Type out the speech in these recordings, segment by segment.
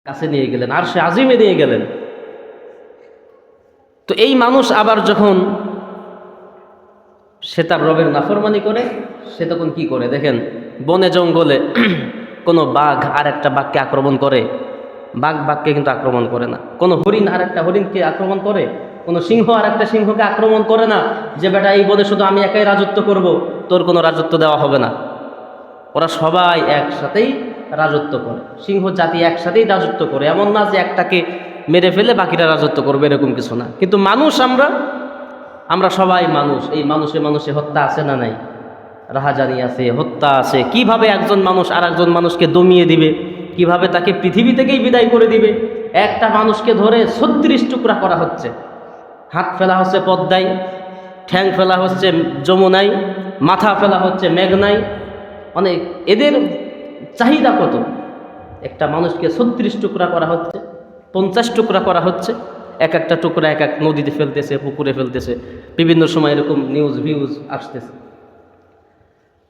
কাছে নিয়ে গেলেন, আরশে আজিমে নিয়ে গেলেন। তো এই মানুষ আবার যখন সে তার রবের নাফরমানি করে, সে তখন কি করে দেখেন, বনে জঙ্গলে কোনো বাঘ আর একটা বাঘকে আক্রমণ করে, বাঘ বাঘকে কিন্তু আক্রমণ করে না। কোনো হরিণ আর একটা হরিণকে আক্রমণ করে, কোনো সিংহ আর একটা সিংহকে আক্রমণ করে না যে বেটা এই বনে শুধু আমি একাই রাজত্ব করব, তোর কোনো রাজত্ব দেওয়া হবে না। ওরা সবাই একসাথেই রাজত্ব করে, সিংহ জাতি একসাথেই রাজত্ব করে। এমন না যে একটাকে মেরে ফেলে বাকিরা রাজত্ব করবে, এরকম কিছু না। কিন্তু মানুষ, আমরা সবাই মানুষ। এই মানুষে মানুষে হত্যা আছে না নাই? রাহাজানি আছে, হত্যা আছে। কিভাবে একজন মানুষ আর একজন মানুষকে দমিয়ে দিবে, কিভাবে তাকে পৃথিবী থেকেই বিদায় করে দিবে। একটা মানুষকে ধরে 36 টুকরা করা হচ্ছে, হাত ফেলা হচ্ছে পদ্মায়, ঠ্যাং ফেলা হচ্ছে যমুনায়, মাথা ফেলা হচ্ছে মেঘনায়। মানে এদের চাহিদা কত! একটা মানুষকে 36 টুকরা করা হচ্ছে, 50 টুকরা করা হচ্ছে, এক একটা টুকরা এক এক নদীতে ফেলতেছে, পুকুরে ফেলতেছে, বিভিন্ন সময় এরকম নিউজ ভিউজ আসতেছে।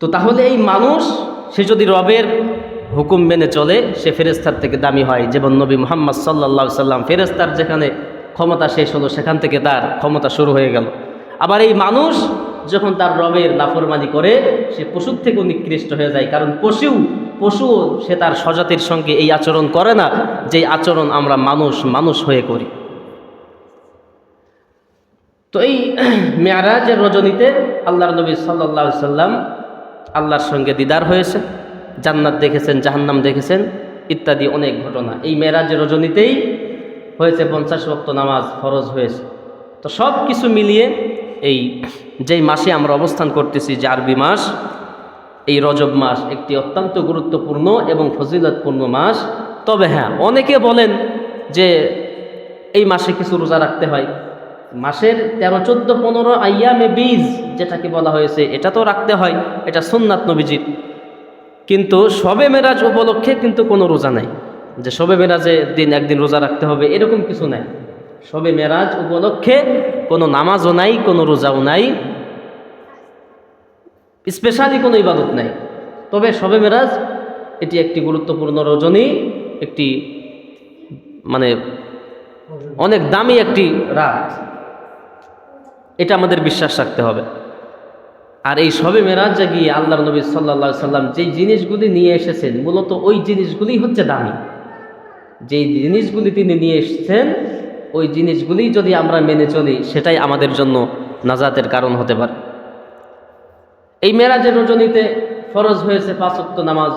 তো তাহলে এই মানুষ, সে যদি রবের হুকুম মেনে চলে, সে ফেরেস্তার থেকে দামি হয়। যেমন নবী মুহাম্মদ সাল্লাল্লাহু আলাইহি সাল্লাম, ফেরেস্তার যেখানে ক্ষমতা শেষ হলো সেখান থেকে তার ক্ষমতা শুরু হয়ে গেল। আবার এই মানুষ যখন তার রবের নাফরমানি করে, সে পশুর থেকেও নিকৃষ্ট হয়ে যায়। কারণ পশু সে তার স্বজাতির সঙ্গে এই আচরণ করে না, যেই আচরণ আমরা মানুষ হয়ে করি। তো এই মেরাজের রজনীতে আল্লাহর নবী সাল্লাল্লাহু আলাইহি সাল্লাম আল্লাহর সঙ্গে দিদার হয়েছে, জান্নাত দেখেছেন, জাহান্নাম দেখেছেন, ইত্যাদি অনেক ঘটনা এই মেরাজের রজনীতেই হয়েছে। 50 ওয়াক্ত নামাজ ফরজ হয়েছে। তো সব কিছু মিলিয়ে এই যেই মাসে আমরা অবস্থান করতেছি, যে আরবি মাস, এই রজব মাস একটি অত্যন্ত গুরুত্বপূর্ণ এবং ফজিলতপূর্ণ মাস। তবে হ্যাঁ, অনেকে বলেন যে এই মাসে কিছু রোজা রাখতে হয়। মাসের 13, 14, 15 আইয়ামে বীজ যেটাকে বলা হয়েছে, এটা তো রাখতে হয়, এটা সুন্নাত নবীজির। কিন্তু শবে মেরাজ উপলক্ষে কিন্তু কোনো রোজা নাই, যে শবে মেরাজের দিন একদিন রোজা রাখতে হবে, এরকম কিছু নাই। শবে মেরাজ উপলক্ষে কোনো নামাজও নাই, কোনো রোজাও নাই, স্পেশালি কোনো ইবাদত নাই। তবে শবে মেরাজ এটি একটি গুরুত্বপূর্ণ রজনী, একটি মানে অনেক দামি একটি রাত, এটা আমাদের বিশ্বাস রাখতে হবে। আর এই শবে মেরাজে গিয়ে আল্লাহর নবী সাল্লাল্লাহু আলাইহি সাল্লাম যেই জিনিসগুলি নিয়ে এসেছেন, মূলত ওই জিনিসগুলি হচ্ছে দামি। যেই জিনিসগুলি তিনি নিয়ে এসেছেন, ওই জিনিসগুলি যদি আমরা মেনে চলি, সেটাই আমাদের জন্য নাজাতের কারণ হতে পারে। এই মেরাজের রজনীতে ফরজ হয়েছে 5 ওয়াক্ত নামাজ।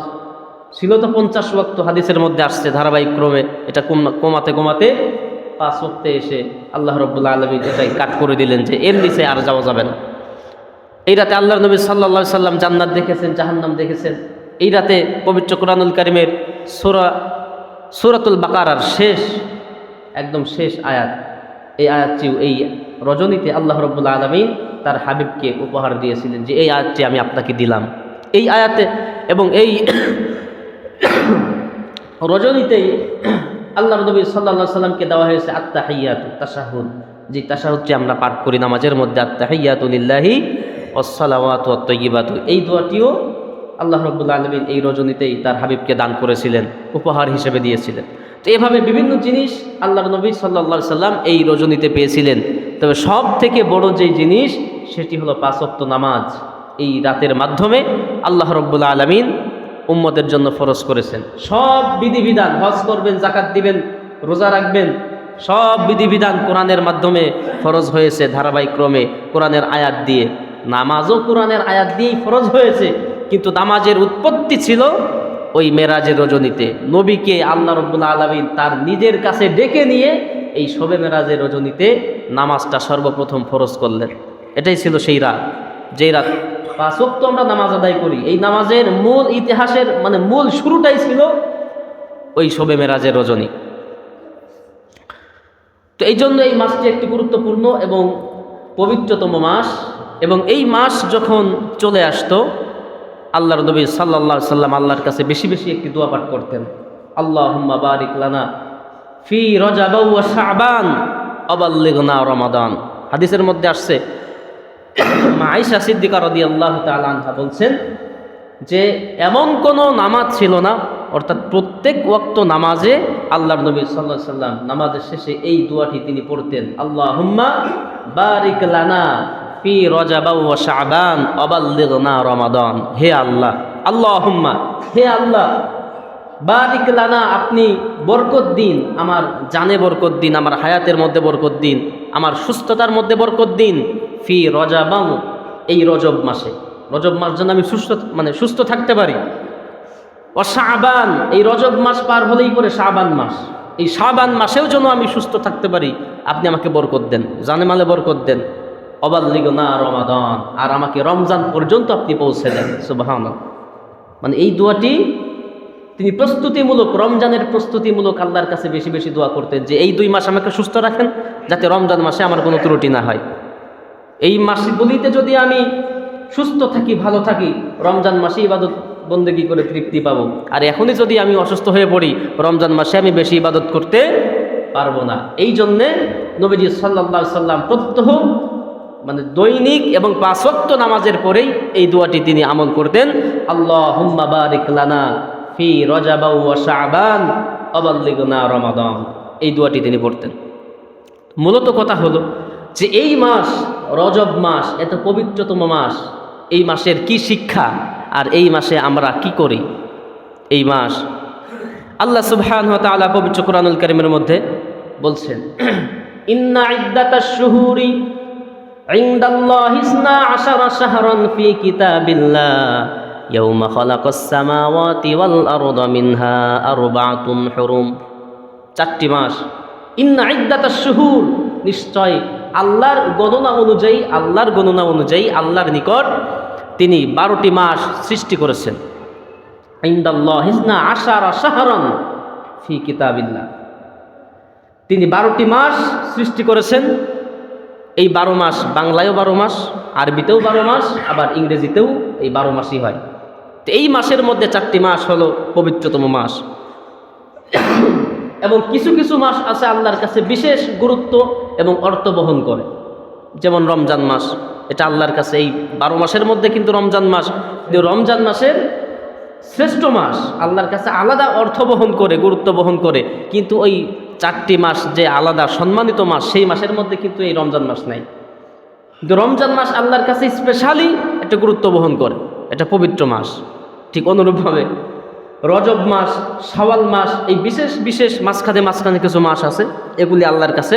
ছিল তো 50 ওয়াক্ত, হাদিসের মধ্যে আসছে ধারাবাহিক ক্রমে এটা কমাতে 5 ওয়াক্তে এসে আল্লাহ রাব্বুল আলামিন এটাই কাট করে দিলেন যে এর নিচে আর যাওয়া যাবে না। এই রাতে আল্লাহর নবী সাল্লাল্লাহু আলাইহি সাল্লাম জান্নাত দেখেছেন, জাহান্নাম দেখেছেন। এই রাতে পবিত্র কোরআনুল কারীমের সূরাতুল বাকারার একদম শেষ আয়াত, এই আয়াতটি এই রজনীতে আল্লাহ রাব্বুল আলামিন তার হাবিবকে উপহার দিয়েছিলেন, যে এই আয়াতটি আমি আপনাকে দিলাম। এই আয়াতে এবং এই রজনীতেই আল্লাহর নবী সাল্লাল্লাহু আলাইহি সাল্লামকে দেওয়া হয়েছে আত-তাহিয়াতু, তাশাহুদ, যে তাশাহুদটি আমরা পাঠ করি নামাজের মধ্যে, আত-তাহিয়াতু লিল্লাহি ওয়াস-সালাওয়াতু ওয়াত-তাইয়্যিবাতু। এই দোয়াটিও আল্লাহ রাব্বুল আলামিন এই রজনীতেই তার হাবিবকে দান করেছিলেন, উপহার হিসেবে দিয়েছিলেন। তো এভাবে বিভিন্ন জিনিস আল্লাহর নবী সাল্লাল্লাহু আলাইহি সাল্লাম এই রজনীতে পেয়েছিলেন। তবে সব থেকে বড় যেই জিনিস, সেটি হলো 5 ওয়াক্ত নামাজ। এই রাতের মাধ্যমে আল্লাহ রাব্বুল আলামিন উম্মতের জন্য ফরজ করেছেন সব বিধিবিধান। হজ করবেন, যাকাত দিবেন, রোজা রাখবেন, সব বিধিবিধান কোরআনের মাধ্যমে ফরজ হয়েছে ধারাবাহিক ক্রমে, কোরআনের আয়াত দিয়ে। নামাজও কোরআনের আয়াত দিয়েই ফরজ হয়েছে, কিন্তু নামাজের উৎপত্তি ছিল ওই মেরাজের রজনীতে। নবীকে আল্লাহ রাব্বুল আলামিন তার নিজের কাছে ডেকে নিয়ে এই শবে মেরাজের রজনীতে নামাজটা সর্বপ্রথম ফরজ করলেন। এটাই ছিল সেই রাত, যেই রাত 5 ওয়াক্ত আমরা নামাজ আদায় করি। এই নামাজের মূল ইতিহাসের মূল শুরুটাই ছিল ওই শবে মেরাজের রজনী। তো এই জন্য এই মাসটি একটি গুরুত্বপূর্ণ এবং পবিত্রতম মাস। এবং এই মাস যখন চলে আসতো, আল্লাহর নবী সাল্লাল্লাহু আলাইহি সাল্লাম আল্লাহর কাছে বেশি বেশি একটি দোয়া পাঠ করতেন, আল্লাহুম্মা বারিক লানা ফি রজব ওয়া শাবান আবাল্লিগনা রমাদান। হাদিসের মধ্যে আসছে, মা আয়েশা সিদ্দিকা রাদিয়াল্লাহু তাআলা আনহা বলছেন যে এমন কোনো নামাজ ছিল না অর্থাৎ প্রত্যেক ওয়াক্ত নামাজে আল্লাহর নবী সাল্লাল্লাহু আলাইহি সাল্লাম নামাজের শেষে এই দোয়াটি তিনি পড়তেন, আল্লাহুম্মা বারিক লানা ফি রজব ওয়া শাবান ওয়া বাল্লিগনা রমাদান। হে আল্লাহ, আল্লাহুম্মা, হে আল্লাহ, বারিক লানা, আপনি বরকত দিন, আমার জানে বরকত দিন, আমার হায়াতের মধ্যে বরকত দিন, আমার সুস্থতার মধ্যে বরকত দিন, ফি রজব, এই রজব মাসে, রজব মাস যেন আমি সুস্থ থাকতে পারি, ও শাবান, এই রজব মাস পার হলেই পরে শাবান মাস, এই শাবান মাসেও যেন আমি সুস্থ থাকতে পারি, আপনি আমাকে বরকত দেন, জানে মালে বরকত দেন, অবাল্লিগনা রমাদান, আর আমাকে রমজান পর্যন্ত আপনি পৌঁছে দেন। সুবহানাল্লাহ। মানে এই দোয়াটি তিনি প্রস্তুতিমূলক, রমজানের প্রস্তুতিমূলক আল্লাহর কাছে বেশি বেশি দোয়া করতেন যে এই 2 মাস আমাকে সুস্থ রাখেন, যাতে রমজান মাসে আমার কোনো ত্রুটি না হয়। এই মাসগুলিতে যদি আমি সুস্থ থাকি, ভালো থাকি, রমজান মাসে ইবাদত বন্দেগী করে তৃপ্তি পাবো। আর এখনই যদি আমি অসুস্থ হয়ে পড়ি, রমজান মাসে আমি বেশি ইবাদত করতে পারবো না। এই জন্যে নবীজি সাল্লাল্লাহু আলাইহি সাল্লাম প্রত্যহ দৈনিক এবং 5 ওয়াক্ত নামাজের পরেই এই দোয়াটি তিনি আমল করতেন, আল্লাহুম্মা বারিক লানা ফি রজব ওয়া শাবান ওয়া বাল্লিগনা রমাদান। এই দোয়াটি তিনি পড়তেন। মূলত কথা হলো যে এই মাস, রজব মাস, এত পবিত্রতম মাস, এই মাসের কি শিক্ষা আর এই মাসে আমরা কি করি। এই মাস আল্লাহ সুবহানাহু ওয়া তাআলা পবিত্র কোরআনুল কারীমের মধ্যে বলছেন, ইন্না ইদ্দাতাশ শুহুরি ইনদাল্লাহি 12 শাহরান ফি কিতাবিল্লাহ ইয়াওমা খালাকাস সামাওয়াতি ওয়াল আরদা মিনহা আরবাআতুন হুরুম। 4টি মাস। ইন্না ইদ্দাতাশ শুহুর, নিশ্চয় আল্লাহর গণনা অনুযায়ী আল্লাহর নিকট তিনি 12টি মাস সৃষ্টি করেছেন। ইনদাল্লাহি 12 শাহরান ফি কিতাবিল্লাহ, তিনি 12টি মাস সৃষ্টি করেছেন। এই 12 মাস, বাংলায়ও 12 মাস, আরবিতেও 12 মাস, আবার ইংরেজিতেও এই 12 মাসই হয়। তো এই মাসের মধ্যে 4টি মাস হলো পবিত্রতম মাস। এবং কিছু কিছু মাস আছে আল্লাহর কাছে বিশেষ গুরুত্ব এবং অর্থ বহন করে, যেমন রমজান মাস। এটা আল্লাহর কাছে, এই 12 মাসের মধ্যে কিন্তু রমজান মাস, রমজান মাসের শ্রেষ্ঠ মাস, আল্লাহর কাছে আলাদা অর্থ বহন করে, গুরুত্ব বহন করে। কিন্তু ওই 4টি মাস যে আলাদা সম্মানিত মাস, সেই মাসের মধ্যে কিন্তু এই রমজান মাস নাই। কিন্তু রমজান মাস আল্লাহর কাছে স্পেশালি একটা গুরুত্ব বহন করে, এটা পবিত্র মাস। ঠিক অনুরূপভাবে রজব মাস, শাওয়াল মাস, এই বিশেষ বিশেষ মাঝখানে কিছু মাস আছে, এগুলি আল্লাহর কাছে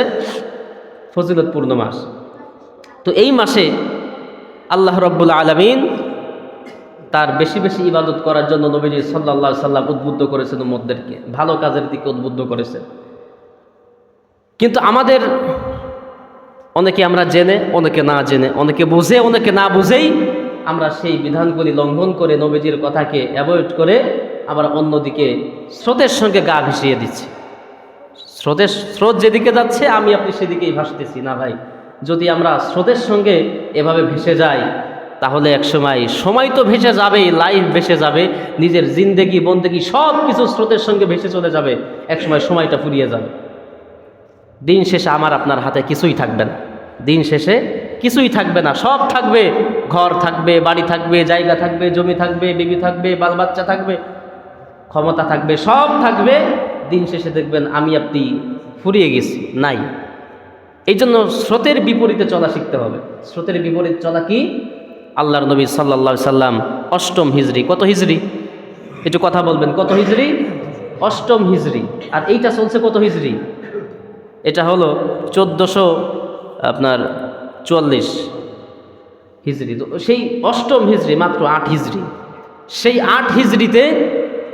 ফজিলতপূর্ণ মাস। তো এই মাসে আল্লাহ রাব্বুল আলামিন তার বেশি বেশি ইবাদত করার জন্য নবীজি সাল্লাল্লাহু আলাইহি সাল্লাম উদ্বুদ্ধ করেছেন উম্মতদেরকে, ভালো কাজের দিকে উদ্বুদ্ধ করেছেন। কিন্তু আমাদের অনেকে আমরা জেনে, অনেকে না জেনে, অনেকে বুঝে, অনেকে না বুঝেই আমরা সেই বিধানগুলি লঙ্ঘন করে, নবীজির কথাকে অ্যাভয়েড করে আমরা অন্যদিকে স্রোতের সঙ্গে গা ভেসিয়ে দিচ্ছি। স্রোত যেদিকে যাচ্ছে আমি আপনি সেদিকেই ভাসতেছি না ভাই। যদি আমরা স্রোতের সঙ্গে এভাবে ভেসে যাই, তাহলে সময় তো ভেসে যাবেই, লাইফ ভেসে যাবে, নিজের জিন্দেগি বন্দেগি সব কিছু স্রোতের সঙ্গে ভেসে চলে যাবে। সময়টা ফুরিয়ে যাবে। দিন শেষে আমার আপনার হাতে কিছুই থাকবে না। দিন শেষে কিছুই থাকবে না, সব থাকবে। ঘর থাকবে, বাড়ি থাকবে, জায়গা থাকবে, জমি থাকবে, বিবি থাকবে, বাল বাচ্চা থাকবে, ক্ষমতা থাকবে, সব থাকবে। দিন শেষে দেখবেন আমি আপনি ফুরিয়ে গেছি, নাই। এই জন্য স্রোতের বিপরীতে চলা শিখতে হবে। স্রোতের বিপরীত চলা কি? আল্লাহর নবী সাল্লাল্লাহু আলাইহি সাল্লাম 8ম হিজরি, কত হিজরি একটু কথা বলবেন, কত হিজরি? 8ম হিজরি। আর এইটা চলছে কত হিজরি? এটা হলো 1444 হিজরি। তো সেই 8ম হিজরি, মাত্র 8 হিজরি, সেই 8 হিজরিতে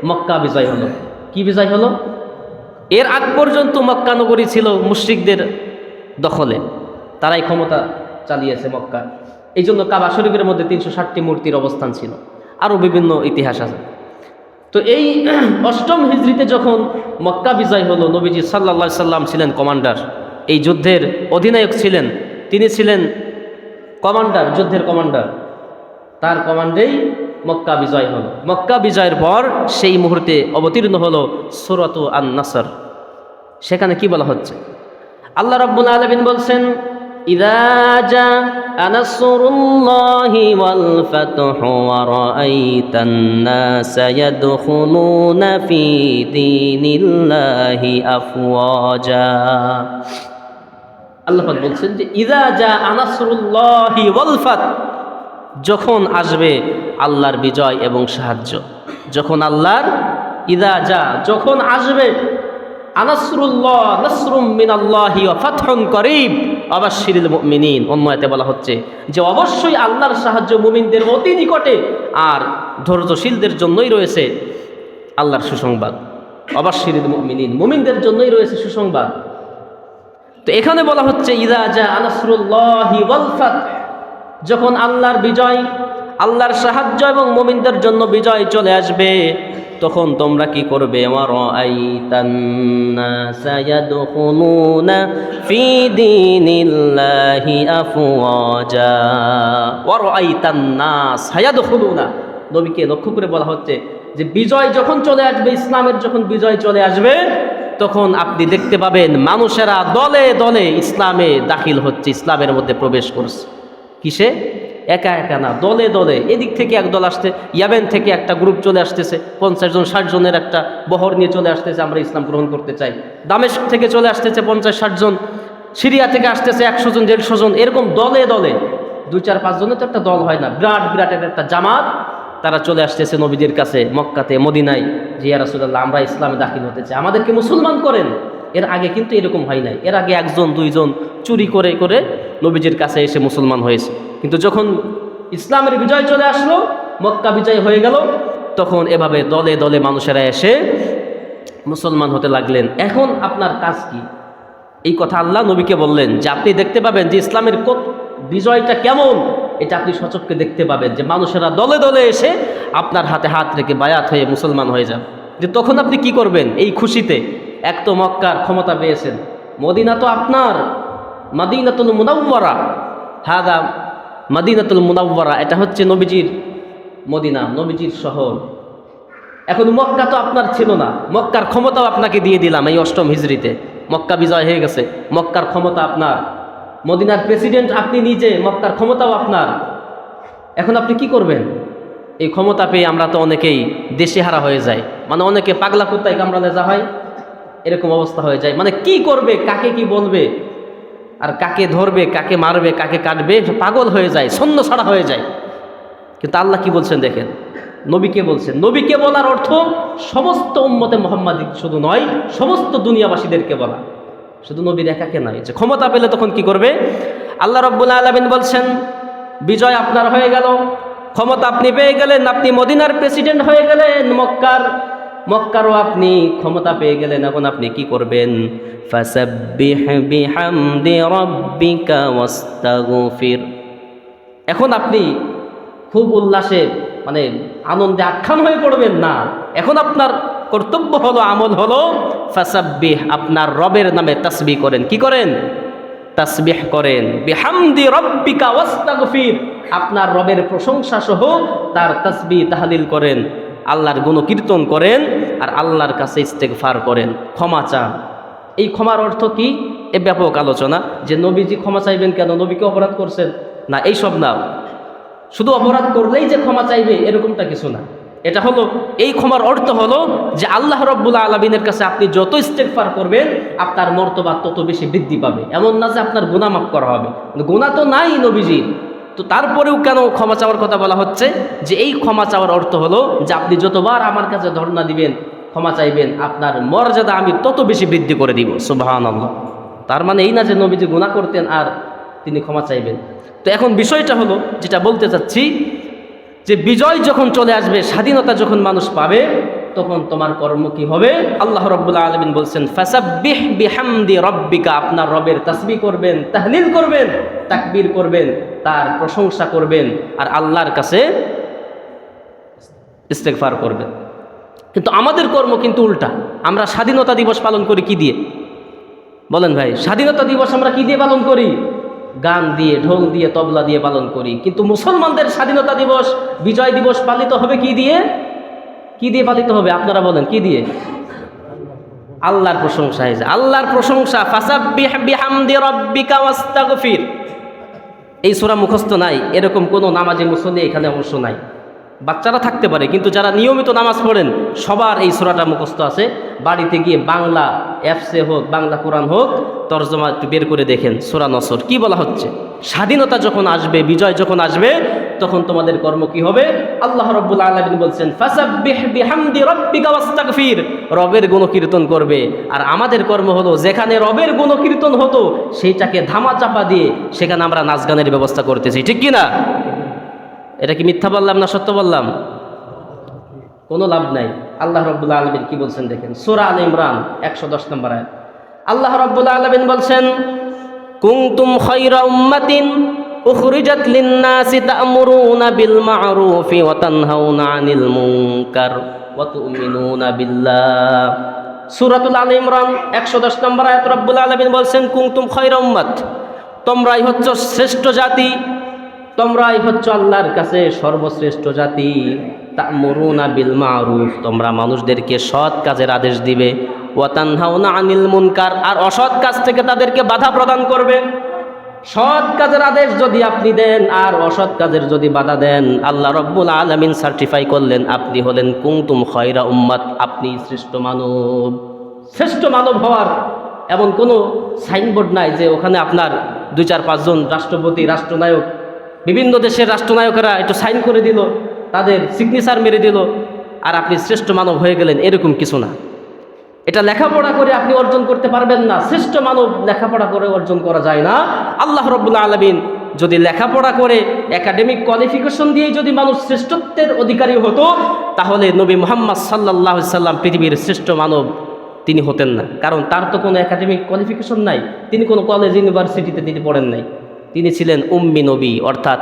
মক্কা বিজয় হলো। কি বিজয় হলো? এর আগ পর্যন্ত মক্কা নগরী ছিল মুশরিকদের দখলে, তারাই ক্ষমতা চালিয়েছে মক্কা। এই জন্য কাবা শরীফের মধ্যে 360টি মূর্তির অবস্থান ছিল, আরও বিভিন্ন ইতিহাস আছে। তো এই 8ম হিজরিতে যখন মক্কা বিজয় হলো, নবীজি সাল্লাল্লাহু আলাইহি সাল্লাম ছিলেন কমান্ডার, এই যুদ্ধের অধিনায়ক ছিলেন, তিনি ছিলেন কমান্ডার, যুদ্ধের কমান্ডার। তার কমান্ডেই মক্কা বিজয় হলো। মক্কা বিজয়ের পর সেই মুহূর্তে অবতীর্ণ হলো সূরাতু আন-নাসর। সেখানে কি বলা হচ্ছে? আল্লাহ রাব্বুল আলামিন বলছেন, ইযা জা নাসরুল্লাহি ওয়াল ফাতহু ওয়া রাআইতান নাস ইয়াদখুলুনা ফি দীনিল্লাহি আফওয়াজা। আল্লাহ পাক বলছেন যে ইযা জাআ নাসরুল্লাহি ওয়াল ফাত, যখন আসবে আল্লাহর বিজয় এবং সাহায্য, যখন আল্লাহর ইযা জা, যখন আসবে আনাসরুল্লাহ নাসরুম মিনাল্লাহি ওয়া ফাতহুন করিব আবাশশিরিল মুমিনিন। অন্য আয়াতে বলা হচ্ছে যে অবশ্যই আল্লাহর সাহায্য মুমিনদের অতি নিকটে, আর ধৈর্যশীলদের জন্যই রয়েছে আল্লাহর সুসংবাদ। আবাশশিরিল মুমিনিন, মুমিনদের জন্যই রয়েছে সুসংবাদ। তো এখানে বলা হচ্ছে ইযা জা নাসরুল্লাহি ওয়াল ফাত, যখন আল্লাহর বিজয়, আল্লাহর সাহায্য এবং মুমিনদের জন্য বিজয় চলে আসবে, তখন তোমরা কি করবে? ওয়া রাআইতান নাসা ইয়াদখুলুনা ফি দীনিল্লাহি আফওয়াজা। ওয়া রাআইতান নাস ইয়াদখুলুনা, নবীকে লক্ষ্য করে বলা হচ্ছে যে বিজয় যখন চলে আসবে, ইসলামের যখন বিজয় চলে আসবে, তখন আপনি দেখতে পাবেন মানুষেরা দলে দলে ইসলামে দাখিল হচ্ছে, ইসলামের মধ্যে প্রবেশ করছে। কিসে? একা একা না, দলে দলে। এদিক থেকে এক দল আসছে, ইয়ামেন থেকে একটা গ্রুপ চলে আসতেছে, 50 জন 60 জনের একটা বহর নিয়ে চলে আসতেছে, আমরা ইসলাম গ্রহণ করতে চাই। দামেস্ক থেকে চলে আসতেছে 50-60 জন, সিরিয়া থেকে আসতেছে 100 জন 150 জন, এরকম দলে দলে। 2-4-5 জনের তো একটা দল হয় না, বিরাট বিরাট একটা জামাত তারা চলে আসতেছে নবীদের কাছে মক্কাতে, মদিনায়, যে ইয়া রাসূলুল্লাহ আমরা ইসলামে দাখিল হতে চাই, আমাদেরকে মুসলমান করেন। এর আগে কিন্তু এরকম হয় নাই। এর আগে 1-2 জন চুরি করে করে নবীজির কাছে এসে মুসলমান হয়েছে। কিন্তু যখন ইসলামের বিজয় চলে আসলো, মক্কা বিজয় হয়ে গেল, তখন এভাবে দলে দলে মানুষেরা এসে মুসলমান হতে লাগলেন। এখন আপনার কাজ কি? এই কথা আল্লাহ নবীকে বললেন যে আপনি দেখতে পাবেন যে ইসলামের বিজয়টা কেমন, এটা আপনি সচক্ষে দেখতে পাবেন যে মানুষেরা দলে দলে এসে আপনার হাতে হাত রেখে বায়াত হয়ে মুসলমান হয়ে যান। যে তখন আপনি কি করবেন? এই খুশিতে, এক তো মক্কার ক্ষমতা পেয়েছেন, মদিনা তো আপনার, মাদিনাতুল মুনাওয়ারা, হাদা মাদিনাতুল মুনাওয়ারা, এটা হচ্ছে নবীজির মদিনা, নবীজির শহর। এখন মক্কা তো আপনার ছিল না, মক্কার ক্ষমতাও আপনাকে দিয়ে দিলাম এই 8ম হিজরিতে। মক্কা বিজয় হয়ে গেছে, মক্কার ক্ষমতা আপনার, মদিনার প্রেসিডেন্ট আপনি নিজে, মক্কার ক্ষমতাও আপনার। এখন আপনি কি করবেন? এই ক্ষমতা পেয়ে আমরা তো অনেকেই দেশেহারা হয়ে যাই, মানে অনেকে পাগলা কুত্তায় কামড়ালে যা হয় এরকম অবস্থা হয়ে যায়। মানে কি করবে, কাকে কি বলবে, আর কাকে ধরবে, কাকে মারবে, কাকে কাটবে, পাগল হয়ে যায়, ছন্ন ছাড়া হয়ে যায়। কিন্তু আল্লাহ কি বলছেন দেখেন, নবীকে বলছেন। নবীকে বলার অর্থ সমস্ত উম্মতে মুহাম্মাদি শুধু নয়, সমস্ত দুনিয়াবাসীদেরকে বলা, শুধু নবীর একাকে নয়। যে ক্ষমতা পেলে তখন কি করবে? আল্লাহ রাব্বুল আলামিন বলছেন বিজয় আপনার হয়ে গেল, ক্ষমতা আপনি পেয়ে গেলেন, আপনি মদিনার প্রেসিডেন্ট হয়ে গেলেন, মক্কারও আপনি ক্ষমতা পেয়ে গেলেন। এখন আপনি কি করবেন? ফাসাব্বিহ বিহামদি রাব্বিকা ওয়াস্তাগফির। এখন আপনি খুব উল্লাসে, মানে আনন্দে আখ্যান হয়ে পড়বেন না। এখন আপনার কর্তব্য হলো, আমল হলো ফাসাব্বিহ, আপনার রবের নামে তাসবিহ করেন। কি করেন? তাসবিহ করেন। বিহামদি রাব্বিকা ওয়াস্তাগফির, আপনার রবের প্রশংসা সহ তার তাসবিহ তাহলিল করেন, আল্লাহর গুণকীর্তন করেন, আর আল্লাহর কাছে ইস্তেগফার করেন, ক্ষমা চান। এই ক্ষমার অর্থ কি? এ ব্যাপক আলোচনা, যে নবীজি ক্ষমা চাইবেন কেন? নবীকে অপরাধ করছেন না, এইসব না। শুধু অপরাধ করলেই যে ক্ষমা চাইবে এরকমটা কিছু না। এটা হলো, এই ক্ষমার অর্থ হলো যে আল্লাহ রাব্বুল আলামিনের কাছে আপনি যত ইস্তেগফার করবেন আপনার মর্তবা তত বেশি বৃদ্ধি পাবে। এমন না যে আপনার গুনাহ মাফ করা হবে, গুনাহ তো নাই নবীজি, তো তারপরেও কেন ক্ষমা চাওয়ার কথা বলা হচ্ছে? যে এই ক্ষমা চাওয়ার অর্থ হলো যে আপনি যতবার আমার কাছে ধর্ণা দিবেন, ক্ষমা চাইবেন, আপনার মর্যাদা আমি তত বেশি বৃদ্ধি করে দিব। সুবহানাল্লাহ। তার মানে এই না যে নবীজি গুনাহ করতেন আর তিনি ক্ষমা চাইবেন। তো এখন বিষয়টা হলো, যেটা বলতে চাচ্ছি, যে বিজয় যখন চলে আসবে, স্বাধীনতা যখন মানুষ পাবে, তখন তোমার কর্ম কি হবে? আল্লাহ রাব্বুল আলামিন বলছেন ফাসাব্বিহ বিহামদি রাব্বিকা, আপনার রবের তাসবিহ করবেন, তাহলিল করবেন, তাকবীর করবেন, তার প্রশংসা করবেন, আর আল্লাহর কাছে ইস্তেগফার করবেন। কিন্তু আমাদের কর্ম কিন্তু উল্টা। আমরা স্বাধীনতা দিবস পালন করি কি দিয়ে? বলেন ভাই, স্বাধীনতা দিবস আমরা কি দিয়ে পালন করি? গান দিয়ে, ঢোল দিয়ে, তবলা দিয়ে পালন করি। কিন্তু মুসলমানদের স্বাধীনতা দিবস, বিজয় দিবস পালিত হবে কি দিয়ে? কি দিয়ে পালিত হবে? আপনারা বলেন, কি দিয়ে? আল্লাহর প্রশংসা। আল্লাহর প্রশংসা, ফাসাব্বিহ বিহামদি রাব্বিকা ওয়াস্তাগফির। এই সূরা মুখস্থ নাই এরকম কোনো নামাজি মুসল্লি এখানে অবশ্য নাই। বাচ্চারা থাকতে পারে, কিন্তু যারা নিয়মিত নামাজ পড়েন সবার এই সূরাটা মুখস্থ আছে। বাড়িতে গিয়ে বাংলা অ্যাপসে হোক, বাংলা কোরআন হোক, তরজমা একটু বের করে দেখেন। সূরা নসর কি বলা হচ্ছে? স্বাধীনতা যখন আসবে, বিজয় যখন আসবে, তখন তোমাদের কর্ম কি হবে? আল্লাহ রাব্বুল আলামিন বলছেন, ফাসাব্বিহ বিহামদি রাব্বিকা ওয়াস্তাগফির, রবের গুণকীর্তন করবে। আর আমাদের কর্ম হলো যেখানে রবের গুণকীর্তন হতো সেইটাকে ধামাচাপা দিয়ে সেখানে আমরা নাচ গানের ব্যবস্থা করতেছি, ঠিক কি না? এটা কি মিথ্যা বললাম না সত্য বললাম? কোনো লাভ নাই। আল্লাহ রাব্বুল আলামিন কি বলছেন দেখেন, সূরা আলে ইমরান 110 নম্বর আয়াত। আল্লাহ রাব্বুল আলামিন বলছেন, কুনতুম খায়রা উম্মাতিন উখরিজাত লিন-নাসি তা'মুরুনা বিল মা'রুফি ওয়া তানহাউনা আনিল মুনকার ওয়া তু'মিনুনা বিল্লাহ। সূরাতুল আলে ইমরান 110 নম্বর আয়াত রাব্বুল আলামিন বলছেন, কুনতুম খায়রা উম্মাত, তোমরাই হচ্ছ শ্রেষ্ঠ জাতি, তোমরাই হচ্ছ আল্লাহর কাছে সর্বশ্রেষ্ঠ জাতি। তা'মুরুনা বিল মা'রুফ, তোমরা মানুষদেরকে সৎ কাজের আদেশ দিবে। ওয়া তানহাউনা আনিল মুনকার, আর অসৎ কাজ থেকে তাদেরকে বাধা প্রদান করবে। সৎ কাজের আদেশ যদি আপনি দেন আর অসৎ কাজের যদি বাধা দেন, আল্লাহ রাব্বুল আলামিন সার্টিফাই করলেন আপনি হলেন কুনতুম খায়রা উম্মাত, আপনি শ্রেষ্ঠ মানব। শ্রেষ্ঠ মানব হওয়ার এমন কোনো সাইনবোর্ড নাই যে ওখানে আপনার 2-4-5 জন রাষ্ট্রপতি, রাষ্ট্রনায়ক, বিভিন্ন দেশের রাষ্ট্রনায়কেরা একটু সাইন করে দিল, তাদের সিগনেচার মেরে দিল, আর আপনি শ্রেষ্ঠ মানব হয়ে গেলেন, এরকম কিছু না। এটা লেখাপড়া করে আপনি অর্জন করতে পারবেন না। শ্রেষ্ঠ মানব লেখাপড়া করে অর্জন করা যায় না। আল্লাহ রাব্বুল আলামিন যদি লেখাপড়া করে একাডেমিক কোয়ালিফিকেশন দিয়ে যদি মানুষ শ্রেষ্ঠত্বের অধিকারী হতো, তাহলে নবী মুহাম্মদ সাল্লাল্লাহু আলাইহি সাল্লাম পৃথিবীর শ্রেষ্ঠ মানব তিনি হতেন না। কারণ তার তো কোনো একাডেমিক কোয়ালিফিকেশন নাই, তিনি কোনো কলেজ ইউনিভার্সিটিতে তিনি পড়েন নাই। তিনি ছিলেন উম্মি নবী, অর্থাৎ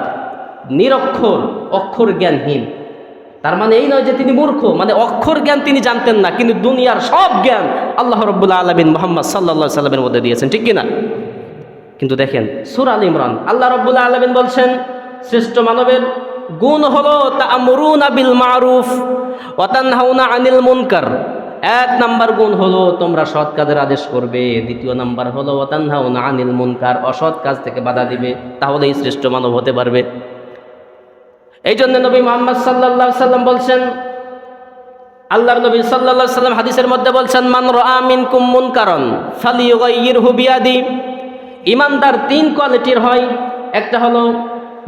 নিরক্ষর, অক্ষর জ্ঞানহীন। তার মানে এই নয় যে তিনি মূর্খ, মানে অক্ষর জ্ঞান তিনি জানতেন না, কিন্তু দুনিয়ার সব জ্ঞান আল্লাহ রাব্বুল আলামিন মুহাম্মদ সাল্লাল্লাহু আলাইহি সাল্লামের মধ্যে দিয়েছেন, ঠিক কি না? কিন্তু দেখেন সূরা আলে ইমরান আল্লাহ রাব্বুল আলামিন বলছেন শ্রেষ্ঠ মানবের গুণ হলো তা'মুরুনা বিল মা'রুফ ওয়া তানহাউনা আনিল মুনকার। 1 নাম্বার গুণ হলো তোমরা সৎ কাজের আদেশ করবে। 2 নাম্বার হলো ওয়া তানহাউনা আনিল মুনকার, অসৎ কাজ থেকে বাধা দিবে, তাহলেই শ্রেষ্ঠ মানব হতে পারবে। এই জন্য নবী মুহাম্মদ সাল্লাল্লাহু আলাইহি সাল্লাম বলছেন, আল্লাহর নবী সাল্লাল্লাহু আলাইহি সাল্লাম হাদিসের মধ্যে বলছেন, মান রাআ মিনকুম মুনকারান ফালিয়ুগাইয়িরহু বিয়াদি। ইমানদার 3 কোয়ালিটির হয়। একটা হলো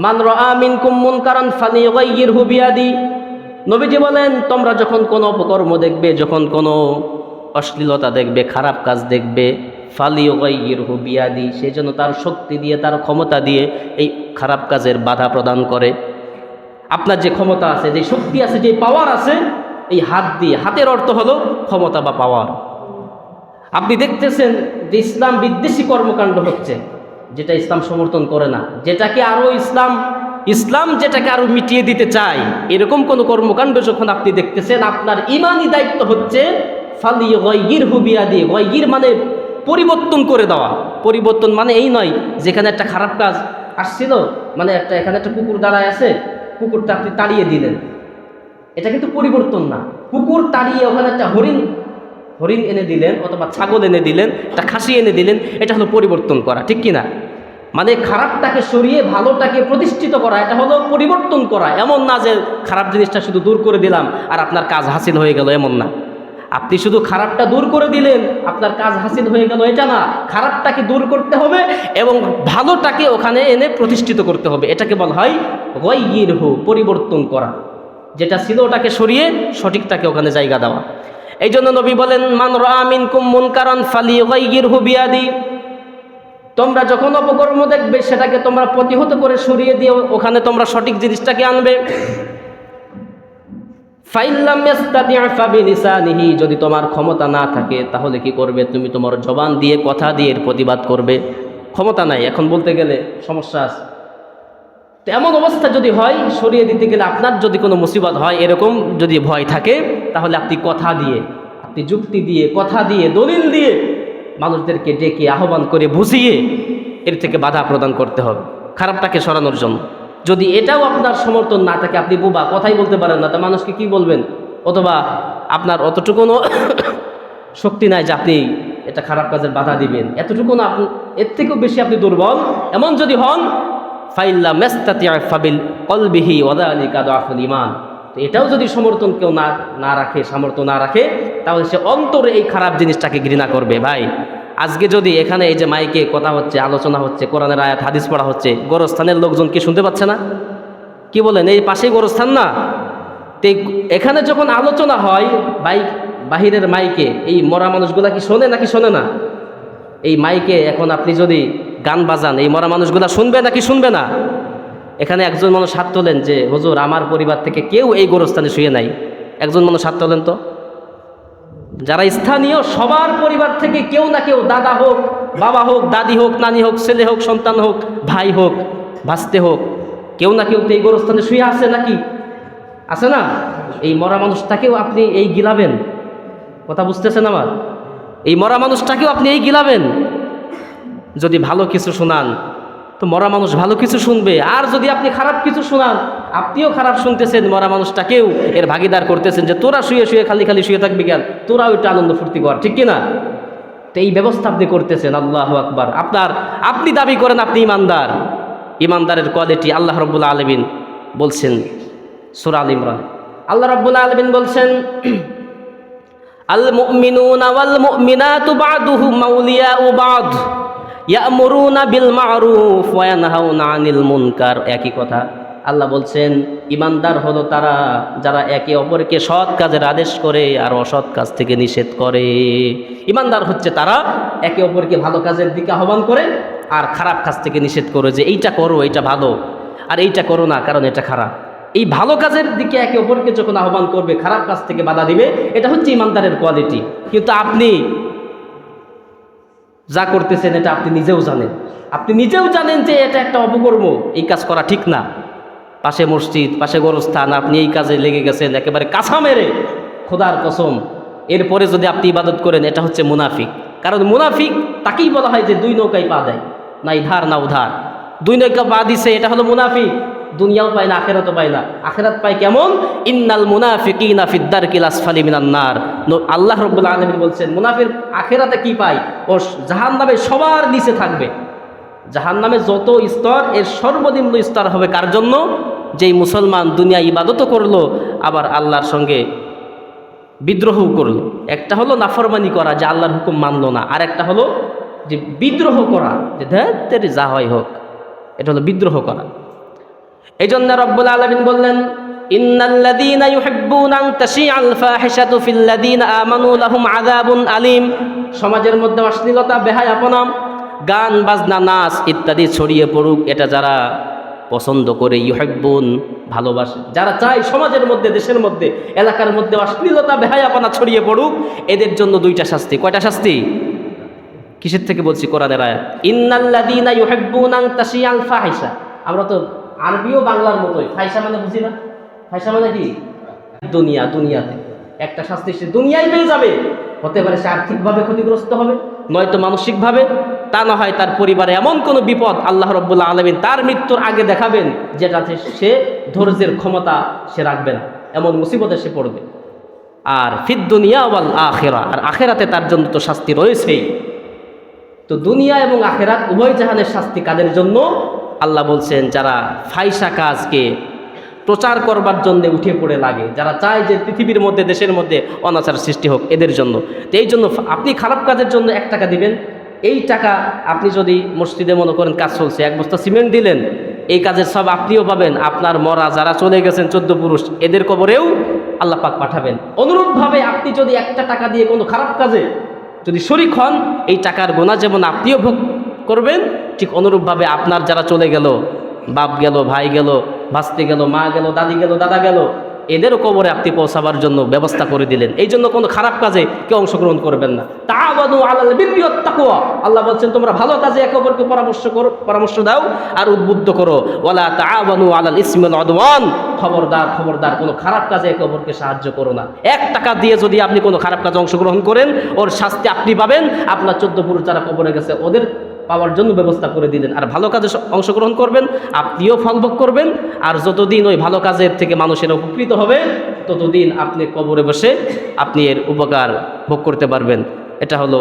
মান রাআ মিনকুম মুনকারান ফালিয়ুগাইয়িরহু বিয়াদি। নবীজি বলেন, তোমরা যখন কোনো অপকর্ম দেখবে, যখন কোনো অশ্লীলতা দেখবে, খারাপ কাজ দেখবে, ফালিয়ুগাইয়িরহু বিয়াদি, সেই জন্য তার শক্তি দিয়ে, তার ক্ষমতা দিয়ে এই খারাপ কাজের বাধা প্রদান করে। আপনার যে ক্ষমতা আছে, যে শক্তি আছে, যে পাওয়ার আছে, এই হাত দিয়ে, হাতের অর্থ হলো ক্ষমতা বা পাওয়ার। আপনি দেখতেছেন যে ইসলাম বিদ্বেষী কর্মকাণ্ড হচ্ছে, যেটা ইসলাম সমর্থন করে না, যেটাকে আরো ইসলাম যেটাকে আরো মিটিয়ে দিতে চায়, এরকম কোন কর্মকাণ্ড যখন আপনি দেখতেছেন, আপনার ইমানি দায়িত্ব হচ্ছে ফালিয়ুগাইয়িরহু বিয়াদি। গায়য়ির মানে পরিবর্তন করে দেওয়া। পরিবর্তন মানে এই নয় যেখানে একটা খারাপ কাজ আসছিল, মানে এখানে একটা কুকুর দাঁড়ায় আছে, কুকুরটা আপনি তাড়িয়ে দিলেন, এটা কিন্তু পরিবর্তন না। কুকুর তাড়িয়ে ওখানে একটা হরিণ এনে দিলেন, অথবা ছাগল এনে দিলেন, একটা খাসি এনে দিলেন, এটা হলো পরিবর্তন করা, ঠিক কিনা? মানে খারাপটাকে সরিয়ে ভালোটাকে প্রতিষ্ঠিত করা, এটা হলো পরিবর্তন করা। এমন না যে খারাপ জিনিসটা শুধু দূর করে দিলাম আর আপনার কাজ হাসিল হয়ে গেল, এমন না। আপনি শুধু খারাপটা দূর করে দিলেন, আপনার কাজ হাসিল হয়ে গেল, এটা না। খারাপটাকে দূর করতে হবে এবং ভালোটাকে ওখানে এনে প্রতিষ্ঠিত করতে হবে। এটাকে বলা হয় গায়য়িরহু, পরিবর্তন করা। যেটা ছিল ওটাকে সরিয়ে সঠিকটাকে ওখানে জায়গা দেওয়া। এই জন্য নবী বলেন, মান রাআ মিনকুম মুনকারান ফালিয়ুগাইয়িরহু বিয়াদি। তোমরা যখন অপকর্ম দেখবে, সেটাকে তোমরা প্রতিহত করে সরিয়ে দিয়ে ওখানে তোমরা সঠিক জিনিসটাকে আনবে। ফাইল্লাম ইয়াস্তাতি' ফাবিলিসানিহি, যদি তোমার ক্ষমতা না থাকে তাহলে কি করবে? তুমি তোমার জবান দিয়ে, কথা দিয়ে এর প্রতিবাদ করবে। ক্ষমতা নাই, এখন বলতে গেলে সমস্যা আছে। তো এমন অবস্থা যদি হয়, সরিয়ে দিতে গেলে আপনার যদি কোনো মুসিবত হয়, এরকম যদি ভয় থাকে, তাহলে আপনি কথা দিয়ে, আপনি যুক্তি দিয়ে, কথা দিয়ে, দলিল দিয়ে মানুষদেরকে ডেকে আহ্বান করে বুঝিয়ে এর থেকে বাধা প্রদান করতে হবে খারাপটাকে সরানোর জন্য। যদি এটাও আপনার সমর্থন না থাকে, আপনি বোবা, কথাই বলতে পারেন না, তা মানুষকে কি বলবেন? অথবা আপনার অতটুকুনও শক্তি নাই যে আপনি এটা খারাপ কাজের বাধা দিবেন, এতটুকু না, আপনি এর থেকেও বেশি আপনি দুর্বল। এমন যদি হন, ফাইল্লা মেস্তাতি ফাবিল কলবিহি ওয়াদালিকা দাফুল ইমান। তো এটাও যদি সমর্থন কেউ না রাখে, সামর্থ্য না রাখে, তাহলে সে অন্তরে এই খারাপ জিনিসটাকে ঘৃণা করবে। ভাই আজকে যদি এখানে এই যে মাইকে কথা হচ্ছে, আলোচনা হচ্ছে, কোরআনের আয়াত হাদিস পড়া হচ্ছে, গোরস্থানের লোকজন কি শুনতে পাচ্ছে না? কি বলেন? এই পাশেই গোরস্থান না? তো এখানে যখন আলোচনা হয় বাহিরের মাইকে, এই মরা মানুষগুলা কি শোনে নাকি শোনে না? এই মাইকে এখন আপনি যদি গান বাজান, এই মরা মানুষগুলা শুনবে নাকি শুনবে না? এখানে একজন মানুষ হাত তোলেন যে হুজুর আমার পরিবার থেকে কেউ এই গোরস্থানে শুয়ে নাই। একজন মানুষ হাত তোলেন তো। যারা স্থানীয় সবার পরিবার থেকে কেউ না কেউ, দাদা হোক, বাবা হোক, দাদি হোক, নানি হোক, ছেলে হোক, সন্তান হোক, ভাই হোক, ভাস্তে হোক, কেউ না কেউ তো এই গোরস্থানে শুয়ে আছে নাকি? আছে না? এই মরা মানুষটাকেও আপনি এই গিলাবেন? কথা বুঝতেছেন আমার? এই মরা মানুষটাকেও আপনি এই গিলাবেন? যদি ভালো কিছু শোনান তো মরা মানুষ ভালো কিছু শুনবে, আর যদি আপনি খারাপ কিছু শোনান, আপনিও খারাপ শুনতেছেন, মরা মানুষটাকেও এর ভাগিদার করতেছেন যে তোরা শুয়ে শুয়ে খালি খালি শুয়ে থাকবি কেন, তোরা ওইটা আনন্দ ফুর্তি কর, ঠিক কিনা? তো এই ব্যবস্থা আপনি করতেছেন। আল্লাহু আকবার। আপনি দাবি করেন আপনি ইমানদার। ইমানদারের কোয়ালিটি আল্লাহ রাব্বুল আলামিন বলছেন সূরা আল ইমরান। আল্লাহ রাব্বুল আলামিন বলছেন আল মুমিনুনা ওয়াল মুমিনাতু বা'দুহুম আউলিয়াউ বা'দ ইয়ামুরুনা বিল মা'রুফ ওয়া ইয়ানহাউনা আনিল মুনকার। একই কথা আল্লাহ বলছেন, ইমানদার হলো তারা যারা একে অপরকে সৎ কাজের আদেশ করে আর অসৎ কাজ থেকে নিষেধ করে। ইমানদার হচ্ছে তারা একে অপরকে ভালো কাজের দিকে আহ্বান করে আর খারাপ কাজ থেকে নিষেধ করে, যে এইটা করো এইটা ভালো, আর এইটা করো না কারণ এটা খারাপ। এই ভালো কাজের দিকে একে অপরকে যখন আহ্বান করবে, খারাপ কাজ থেকে বাধা দিবে, এটা হচ্ছে ইমানদারের কোয়ালিটি। কিন্তু আপনি যা করতেছেন এটা আপনি নিজেও জানেন। আপনি নিজেও জানেন যে এটা একটা অপকর্ম, এই কাজ করা ঠিক না। পাশে মসজিদ, পাশে গোরস্থান, আপনি এই কাজে লেগে গেছেন একেবারে কাছা মেরে, খোদার কসম। এরপরে যদি আপনি ইবাদত করেন, এটা হচ্ছে মুনাফিক। কারণ মুনাফিক তাকেই বলা হয় যে দুই নৌকায় পা দেয়, না ইধার না উধার। দুই নৌকা পা দিছে, এটা হলো মুনাফিক। দুনিয়াও পায় না, আখেরাতও পায় না। আখেরাত পায় কেমন? ইন্নাল মুনাফিকিনা ফিদ দারকিল আসফালি মিনান নার। আল্লাহ রাব্বুল আলামিন বলছেন মুনাফিক আখেরাতে কি পায়? ও জাহান্নামে সবার নিচে থাকবে। জাহান্নামে যত স্তর, এর সর্বনিম্ন স্তর হবে কার জন্য? যেই মুসলমান দুনিয়া ইবাদতও করলো আবার আল্লাহর সঙ্গে বিদ্রোহও করলো। একটা হলো নাফরমানি করা, যে আল্লাহর হুকুম মানলো না, আর একটা হলো যে বিদ্রোহ করা, যে ধ্যাত্তেরি যা হয় হোক, এটা হলো বিদ্রোহ করা। এই জন্য রব্বুল আলামিন বললেন, ইন্নাল্লাযীনা ইউহিব্বুনা আন তাশিআল ফাহিশাতু ফিল্লাযীনা আমানু লাহুম আযাবুন আলীম। সমাজের মধ্যে অশ্লীলতা, বেহায়াপনা, গান বাজনা, নাচ ইত্যাদি ছড়িয়ে পড়ুক, এটা যারা পছন্দ করে, ইউহিব্বুন ভালোবাসে, যারা চায় সমাজের মধ্যে, দেশের মধ্যে, এলাকার মধ্যে অশ্লীলতা, বেহায়াপনা ছড়িয়ে পড়ুক, এদের জন্য দুইটা শাস্তি। কয়টা শাস্তি? কিসের থেকে বলছি? কোরআনের আয়াত। ইন্নাল্লাযীনা ইউহিব্বুনা আন তাশিআল ফাহিশা। আমরা তো আরবিও বাংলার মতোই ফাহিশা মানে বুঝি না। ফাহিশা মানে কি? দুনিয়াতে একটা শাস্তি সে দুনিয়ায় পেয়ে যাবে। হতে পারে সে আর্থিকভাবে ক্ষতিগ্রস্ত হবে, নয়তো মানসিকভাবে, তা না হয় তার পরিবারে এমন কোনো বিপদ আল্লাহ রাব্বুল আলামিন তার মৃত্যুর আগে দেখাবেন, যেটাতে সে ধৈর্যের ক্ষমতা সে রাখবে না, এমন মুসিবতে সে পড়বে। আর ফিদ দুনিয়া ওয়াল আখিরা, আর আখিরাতে তার জন্য তো শাস্তি রয়েছেই। তো দুনিয়া এবং আখিরাত উভয় জাহানের শাস্তি কাদের জন্য? আল্লাহ বলছেন যারা ফাহিশা কাজকে প্রচার করবার জন্য উঠে পড়ে লাগে, যারা চায় যে পৃথিবীর মধ্যে, দেশের মধ্যে অনাচার সৃষ্টি হোক, এদের জন্য। তো এই জন্য আপনি খারাপ কাজের জন্য 1 টাকা দিবেন, এই টাকা আপনি যদি মসজিদে মনে করেন কাজ চলছে, 1 বস্তা সিমেন্ট দিলেন, এই কাজের সব আপনিও পাবেন, আপনার মরা যারা চলে গেছেন 14 পুরুষ, এদের কবরেও আল্লাহ পাক পাঠাবেন। অনুরূপভাবে আপনি যদি 1 টাকা দিয়ে কোনো খারাপ কাজে যদি শরীক হন, এই টাকার গোনা যেমন আপনিও ভোগ করবেন, ঠিক অনুরূপভাবে আপনার যারা চলে গেল, বাপ গেল, ভাই গেল, ভাস্তি গেল, মা গেল, দাদি গেল, দাদা গেল, এদেরও কবরে আপনি পৌঁছাবার জন্য ব্যবস্থা করে দিলেন। এই জন্য কোনো খারাপ কাজে কেউ অংশগ্রহণ করবেন না। তাআওয়ানু আলাল বিররি ওয়াত তাকওয়া। আল্লাহ বলছেন তোমরা ভালো কাজে একে অপরকে পরামর্শ দাও আর উদ্বুদ্ধ করো। ওয়ালা তাআওয়ানু আলাল ইসমি ওয়াল উদওয়ান। খবরদার কোনো খারাপ কাজে একে অপরকে সাহায্য করো না। 1 টাকা দিয়ে যদি আপনি কোনো খারাপ কাজে অংশগ্রহণ করেন, ওর শাস্তি আপনি পাবেন, আপনার 14 পুরুষ যারা কবরে গেছে ওদের পাওয়ার জন্য ব্যবস্থা করে দিলেন। আর ভালো কাজে অংশগ্রহণ করবেন, আপনিও ফলভোগ করবেন, আর যতদিন ওই ভালো কাজের থেকে মানুষের উপকৃত হবে, ততদিন আপনি কবরে বসে আপনি এর উপকার ভোগ করতে পারবেন। এটা হলো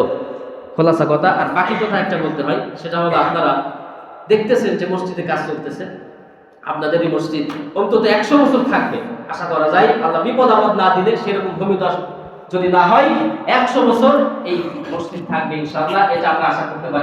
খোলাসা কথা। আর বাকি কথা একটা বলতে হয়, সেটা হলো আপনারা দেখতেছেন যে মসজিদে কাজ চলতেছে, আপনাদের এই মসজিদ অন্তত 100 বছর থাকবে আশা করা যায়, আল্লাহ বিপদ আপদ না দিলে, সেরকম ভূমিধস যদি না হয় 100 বছর এই মসজিদ থাকবে ইনশাআল্লাহ, এটা আমরা আশা করতে পারি।